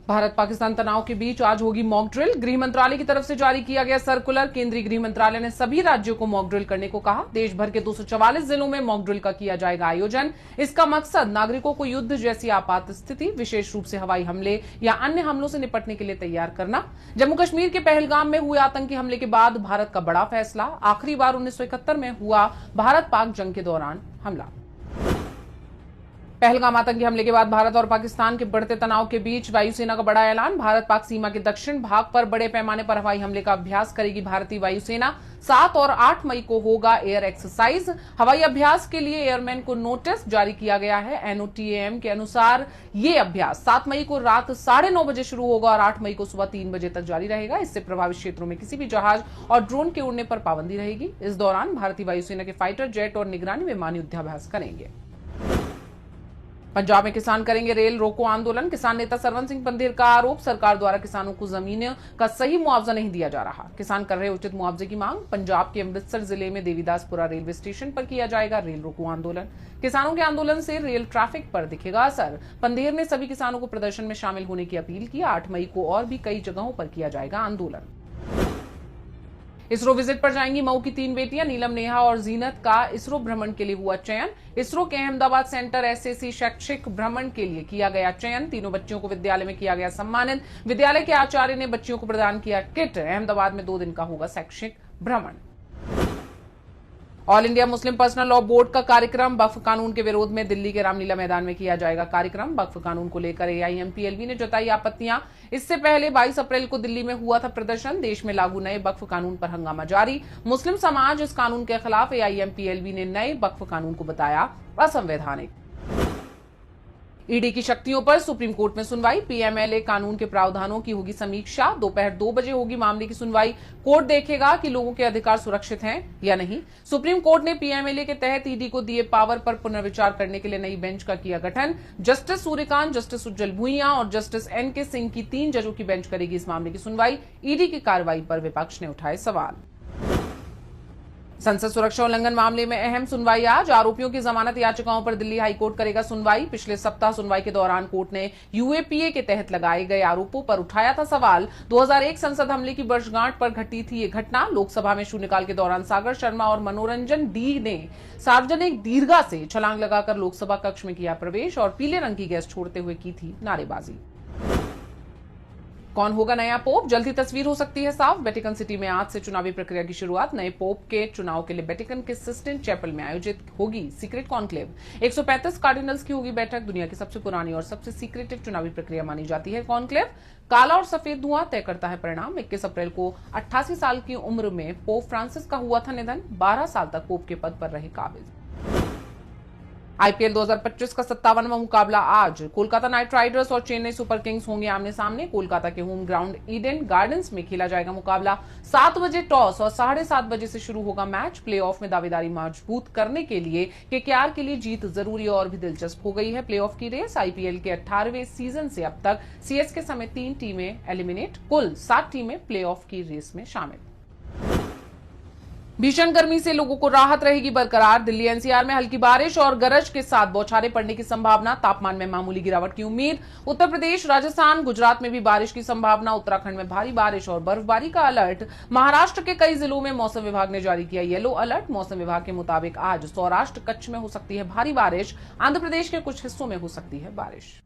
भारत पाकिस्तान तनाव के बीच आज होगी मॉक ड्रिल। गृह मंत्रालय की तरफ से जारी किया गया सर्कुलर। केंद्रीय गृह मंत्रालय ने सभी राज्यों को मॉक ड्रिल करने को कहा। देश भर के 244 जिलों में मॉक ड्रिल का किया जाएगा आयोजन। इसका मकसद नागरिकों को युद्ध जैसी आपात स्थिति, विशेष रूप से हवाई हमले या अन्य हमलों से निपटने के लिए तैयार करना। जम्मू कश्मीर के पहलगाम में हुए आतंकी हमले के बाद भारत का बड़ा फैसला। आखिरी बार 1971 में हुआ भारत पाक जंग के दौरान हमला। पहलगाम आतंकी हमले के बाद भारत और पाकिस्तान के बढ़ते तनाव के बीच वायुसेना का बड़ा ऐलान। भारत पाक सीमा के दक्षिण भाग पर बड़े पैमाने पर हवाई हमले का अभ्यास करेगी भारतीय वायुसेना। 7 और 8 मई को होगा एयर एक्सरसाइज। हवाई अभ्यास के लिए एयरमैन को नोटिस जारी किया गया है। एनओटीएएम के अनुसार ये अभ्यास 7 मई को रात 9:30 बजे शुरू होगा और 8 मई को सुबह 3 बजे तक जारी रहेगा। इससे प्रभावित क्षेत्रों में किसी भी जहाज और ड्रोन के उड़ने पर पाबंदी रहेगी। इस दौरान भारतीय वायुसेना के फाइटर जेट और निगरानी विमान युद्धाभ्यास करेंगे। पंजाब में किसान करेंगे रेल रोको आंदोलन। किसान नेता सरवण सिंह पंधेर का आरोप, सरकार द्वारा किसानों को जमीन का सही मुआवजा नहीं दिया जा रहा। किसान कर रहे उचित मुआवजे की मांग। पंजाब के अमृतसर जिले में देवीदासपुरा रेलवे स्टेशन पर किया जाएगा रेल रोको आंदोलन। किसानों के आंदोलन से रेल ट्रैफिक पर दिखेगा असर। पंधेर ने सभी किसानों को प्रदर्शन में शामिल होने की अपील की। 8 मई को और भी कई जगहों पर किया जाएगा आंदोलन। इसरो विजिट पर जाएंगी मऊ की 3 बेटियां। नीलम, नेहा और जीनत का इसरो भ्रमण के लिए हुआ चयन। इसरो के अहमदाबाद सेंटर एसएसी शैक्षिक भ्रमण के लिए किया गया चयन। तीनों बच्चियों को विद्यालय में किया गया सम्मानित। विद्यालय के आचार्य ने बच्चियों को प्रदान किया किट। अहमदाबाद में 2 दिन का होगा शैक्षिक भ्रमण। All India Muslim personal law board का कार्यक्रम। वक्फ कानून के विरोध में दिल्ली के रामलीला मैदान में किया जाएगा कार्यक्रम। वक्फ कानून को लेकर एआईएमपीएलबी ने जताई आपत्तियां। इससे पहले 22 अप्रैल को दिल्ली में हुआ था प्रदर्शन। देश में लागू नए वक्फ कानून पर हंगामा जारी। मुस्लिम समाज इस कानून के खिलाफ। एआईएमपीएलबी ने नए वक्फ कानून को बताया असंवैधानिक। ईडी की शक्तियों पर सुप्रीम कोर्ट में सुनवाई। पीएमएलए कानून के प्रावधानों की होगी समीक्षा। दोपहर 2 बजे होगी मामले की सुनवाई। कोर्ट देखेगा कि लोगों के अधिकार सुरक्षित हैं या नहीं। सुप्रीम कोर्ट ने पीएमएलए के तहत ईडी को दिए पावर पर पुनर्विचार करने के लिए नई बेंच का किया गठन। जस्टिस सूर्यकांत, जस्टिस उज्जवल भुइयां और जस्टिस एनके सिंह की 3 जजों की बेंच करेगी इस मामले की सुनवाई। ईडी की कार्रवाई पर विपक्ष ने उठाए सवाल। संसद सुरक्षा उल्लंघन मामले में अहम सुनवाई आज। आरोपियों की जमानत याचिकाओं पर दिल्ली हाईकोर्ट करेगा सुनवाई। पिछले सप्ताह सुनवाई के दौरान कोर्ट ने यूएपीए के तहत लगाए गए आरोपों पर उठाया था सवाल। 2001 संसद हमले की वर्षगांठ पर घटी थी ये घटना। लोकसभा में शून्यकाल के दौरान सागर शर्मा और मनोरंजन डी ने सार्वजनिक दीर्घा से छलांग लगाकर लोकसभा कक्ष में किया प्रवेश और पीले रंग की गैस छोड़ते हुए की थी नारेबाजी। कौन होगा नया पोप? जल्दी तस्वीर हो सकती है साफ। वेटिकन सिटी में आज से चुनावी प्रक्रिया की शुरुआत। नए पोप के चुनाव के लिए वेटिकन के सिस्टिन चैपल में आयोजित होगी सीक्रेट कॉन्क्लेव। 135 कार्डिनल्स की होगी बैठक। दुनिया की सबसे पुरानी और सबसे सीक्रेटिव चुनावी प्रक्रिया मानी जाती है कॉन्क्लेव। काला और सफेद धुआं तय करता है परिणाम। 21 अप्रैल को 88 साल की उम्र में पोप फ्रांसिस का हुआ था निधन। 12 साल तक पोप के पद पर रहे काबिज। आईपीएल 2025 का 57वां मुकाबला आज। कोलकाता नाइट राइडर्स और चेन्नई सुपर किंग्स होंगे आमने सामने। कोलकाता के होम ग्राउंड ईडन गार्डन्स में खेला जाएगा मुकाबला। 7 बजे टॉस और 7:30 बजे से शुरू होगा मैच। प्लेऑफ में दावेदारी मजबूत करने के लिए केकेआर के लिए जीत जरूरी और भी दिलचस्प हो गई है प्लेऑफ की रेस। आईपीएल के 18वें सीजन से अब तक सीएसके समेत 3 टीमें एलिमिनेट। कुल 7 टीमें प्लेऑफ की रेस में शामिल। भीषण गर्मी से लोगों को राहत रहेगी बरकरार। दिल्ली एनसीआर में हल्की बारिश और गरज के साथ बौछारें पड़ने की संभावना। तापमान में मामूली गिरावट की उम्मीद। उत्तर प्रदेश, राजस्थान, गुजरात में भी बारिश की संभावना। उत्तराखंड में भारी बारिश और बर्फबारी का अलर्ट। महाराष्ट्र के कई जिलों में मौसम विभाग ने जारी किया येलो अलर्ट। मौसम विभाग के मुताबिक आज सौराष्ट्र, कच्छ में हो सकती है भारी बारिश। आंध्र प्रदेश के कुछ हिस्सों में हो सकती है बारिश।